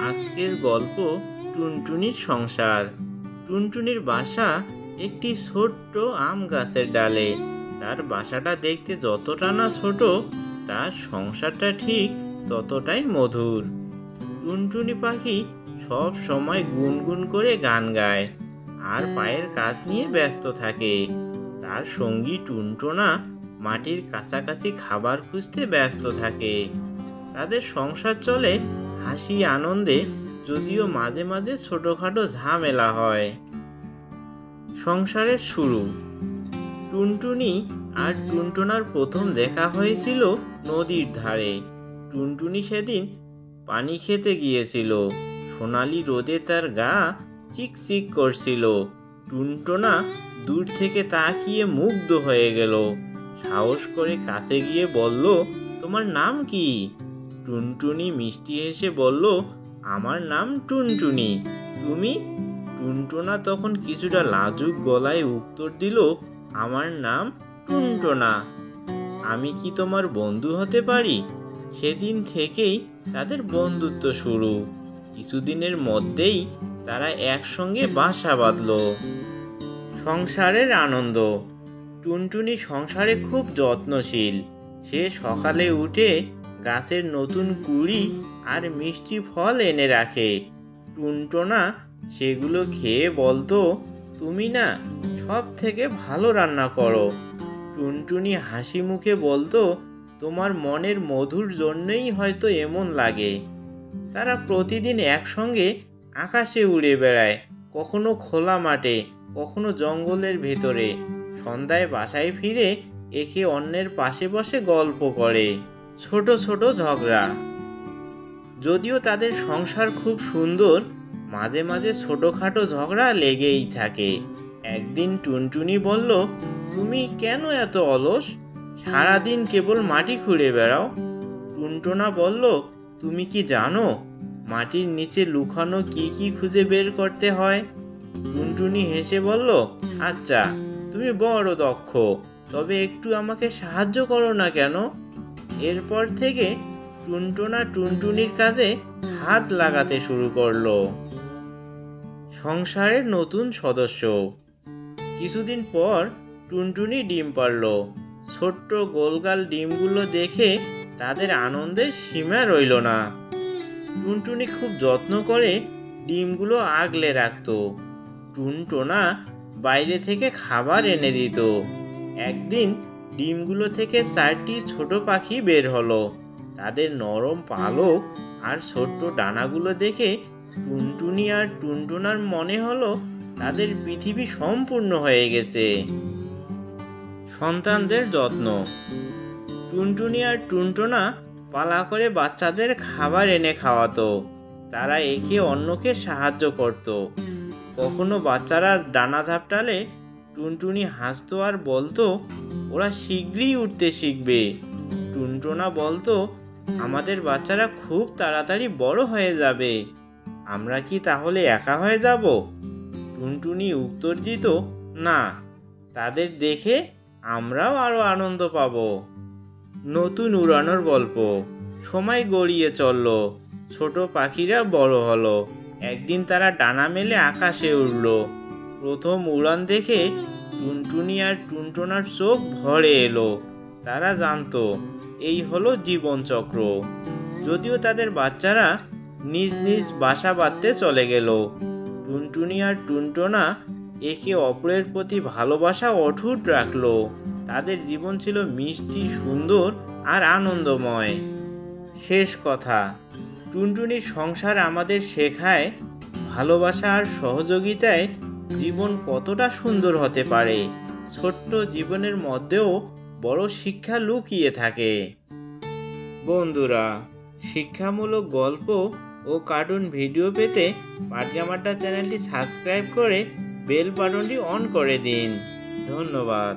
আজকের গল্প টুনটুনির সংসার। টুনটুনির বাসা একটি ছোট্ট আম গাছের ডালে। তার বাসাটা দেখতে যতটা না ছোট, তার সংসারটা ঠিক ততটাই মধুর। টুনটুনি পাখি সব সময় গুনগুন করে গান গায় আর পায়ের কাজ নিয়ে ব্যস্ত থাকে। তার সঙ্গী টুনটুনা মাটির কাছাকাছি খাবার খুঁজতে ব্যস্ত থাকে। তাদের সংসার চলে হাসি আনন্দে, যদিও মাঝে মাঝে ছোটখাটো ঝামেলা হয়। সংসারের শুরু। টুনটুনি আর টুনটুনার প্রথম দেখা হয়েছিল নদীর ধারে। টুনটুনি সেদিন পানি খেতে গিয়েছিল। সোনালি রোদে তার গা চিকচিক করছিল। টুনটুনা দূর থেকে তাকিয়ে মুগ্ধ হয়ে গেল। সাহস করে কাছে গিয়ে বলল, তোমার নাম কি? টুনটুনি মিষ্টি হেসে বলল, আমার নাম টুনটুনি। তুমি? টুনটুনা তখন কিছুটা লাজুক গলায় উত্তর দিল, আমার নাম টুনটুনা। আমি কি তোমার বন্ধু হতে পারি? সেদিন থেকেই তাদের বন্ধুত্ব শুরু। কিছুদিনের মধ্যেই তারা একসঙ্গে বাসা বাঁধল। সংসারের আনন্দ। টুনটুনি সংসারে খুব যত্নশীল। সে সকালে উঠে গাছের নতুন কুঁড়ি আর মিষ্টি ফল এনে রাখে। টুনটুনা সেগুলো খেয়ে বলতো, তুমি না সব থেকে ভালো রান্না করো। টুনটুনি হাসি মুখে বলতো, তোমার মনের মধুর জন্যই হয়তো এমন লাগে। তারা প্রতিদিন একসঙ্গে আকাশে উড়ে বেড়ায়, কখনো খোলা মাঠে, কখনো জঙ্গলের ভেতরে। সন্ধ্যায় বাসায় ফিরে একে অন্যের পাশে বসে গল্প করে। ছোট ছোট ঝগড়া। যদিও তাদের সংসার খুব সুন্দর, মাঝে মাঝে ছোটখাটো ঝগড়া লেগেই থাকে। একদিন টুনটুনি বলল, তুমি কেন এত অলস? সারাদিন কেবল মাটি খুঁড়ে বেড়াও। টুনটুনা বলল, তুমি কি জানো মাটির নিচে লুকানো কি কি খুঁজে বের করতে হয়? টুনটুনি হেসে বলল, আচ্ছা, তুমি বড় দক্ষ, তবে একটু আমাকে সাহায্য করো না কেন? এরপর থেকে টুনটুনা টুনটুনির কাজে হাত লাগাতে শুরু করলো। সংসারের নতুন সদস্য। কিছুদিন পর টুনটুনি ডিম পারল। ছোট্ট গোলগাল ডিমগুলো দেখে তাদের আনন্দের সীমা রইল না। টুনটুনি খুব যত্ন করে ডিমগুলো আগলে রাখত। টুনটুনা বাইরে থেকে খাবার এনে দিত। একদিন ডিমগুলো থেকে 4টি ছোট পাখি বের হলো। তাদের নরম পালক আর ছোট্ট ডানাগুলো দেখে টুনটুনি আর টুনটুনার মনে হলো তাদের পৃথিবী সম্পূর্ণ হয়ে গেছে। সন্তানদের যত্ন। টুনটুনি আর টুনটুনা পালা করে বাচ্চাদের খাবার এনে খাওয়াতো। তারা একে অন্যকে সাহায্য করত। কখনো বাচ্চারা ডানা ঝাপটালে টুনটুনি হাসতো আর বলতো, ওরা শীঘ্রই উঠতে শিখবে। টুনটুনা বলতো, আমাদের বাচ্চারা খুব তাড়াতাড়ি বড় হয়ে যাবে। আমরা কি তাহলে একা হয়ে যাব? টুনটুনি উত্তর দিত, না, তাদের দেখে আমরাও আরো আনন্দ পাব। নতুন উড়ানোর গল্প। সময় গড়িয়ে চলল। ছোট পাখিরা বড় হলো। একদিন তারা ডানা মেলে আকাশে উড়ল। প্রথম উড়ান দেখে টুনটুনি আর টুনটুনার চোখ ভরে এলো। তারা জানতো এই হলো জীবনচক্র। যদিও তাদের বাচ্চারা নিজ নিজ বাসা বাঁধতে চলে গেল, টুনটুনি আর টুনটুনা একে অপরের প্রতি ভালোবাসা অটুট রাখলো। তাদের জীবন ছিল মিষ্টি, সুন্দর আর আনন্দময়। শেষ কথা, টুনটুনির সংসার আমাদের শেখায় ভালোবাসা আর সহযোগিতায় জীবন কতটা সুন্দর হতে পারে। ছোট্ট জীবনের মধ্যেও বড় শিক্ষা লুকিয়ে থাকে। বন্ধুরা, শিক্ষামূলক গল্প ও কার্টুন ভিডিও পেতে পাটগামাটা চ্যানেলটি সাবস্ক্রাইব করে বেল বাটনটি অন করে দিন। ধন্যবাদ।